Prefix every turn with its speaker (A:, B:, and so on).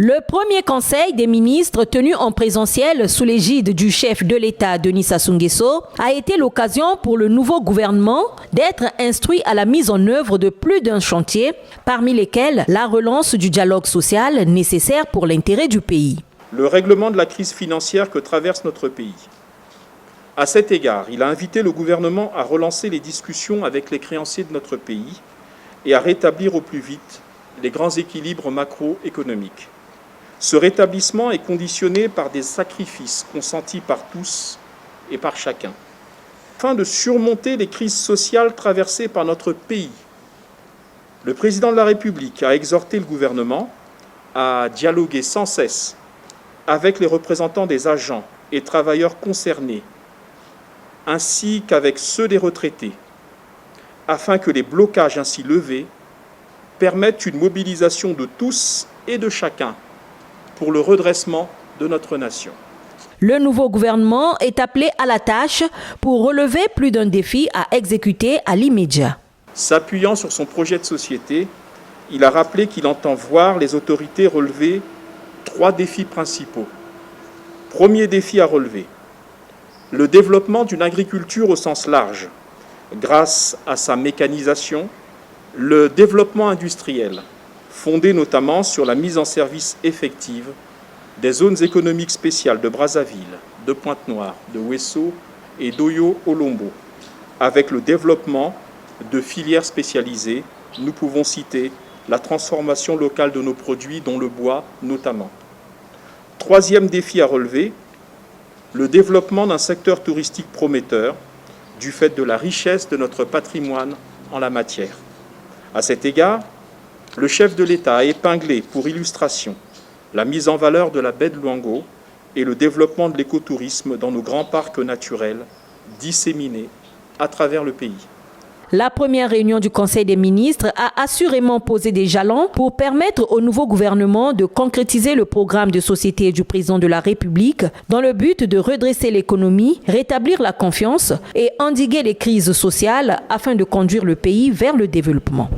A: Le premier conseil des ministres tenu en présentiel sous l'égide du chef de l'État Denis Sassou Nguesso a été l'occasion pour le nouveau gouvernement d'être instruit à la mise en œuvre de plus d'un chantier, parmi lesquels la relance du dialogue social nécessaire pour l'intérêt du pays.
B: Le règlement de la crise financière que traverse notre pays. À cet égard, il a invité le gouvernement à relancer les discussions avec les créanciers de notre pays et à rétablir au plus vite les grands équilibres macroéconomiques. Ce rétablissement est conditionné par des sacrifices consentis par tous et par chacun. Afin de surmonter les crises sociales traversées par notre pays, le président de la République a exhorté le gouvernement à dialoguer sans cesse avec les représentants des agents et travailleurs concernés, ainsi qu'avec ceux des retraités, afin que les blocages ainsi levés permettent une mobilisation de tous et de chacun pour le redressement de notre nation.
A: Le nouveau gouvernement est appelé à la tâche pour relever plus d'un défi à exécuter à l'immédiat.
B: S'appuyant sur son projet de société, il a rappelé qu'il entend voir les autorités relever 3 défis principaux. Premier défi à relever, le développement d'une agriculture au sens large, grâce à sa mécanisation, le développement industriel, fondé notamment sur la mise en service effective des zones économiques spéciales de Brazzaville, de Pointe-Noire, de Ouesso et d'Oyo-Olombo. Avec le développement de filières spécialisées, nous pouvons citer la transformation locale de nos produits, dont le bois notamment. Troisième défi à relever, le développement d'un secteur touristique prometteur du fait de la richesse de notre patrimoine en la matière. À cet égard, le chef de l'État a épinglé pour illustration la mise en valeur de la baie de Luango et le développement de l'écotourisme dans nos grands parcs naturels disséminés à travers le pays.
A: La première réunion du Conseil des ministres a assurément posé des jalons pour permettre au nouveau gouvernement de concrétiser le programme de société du président de la République dans le but de redresser l'économie, rétablir la confiance et endiguer les crises sociales afin de conduire le pays vers le développement.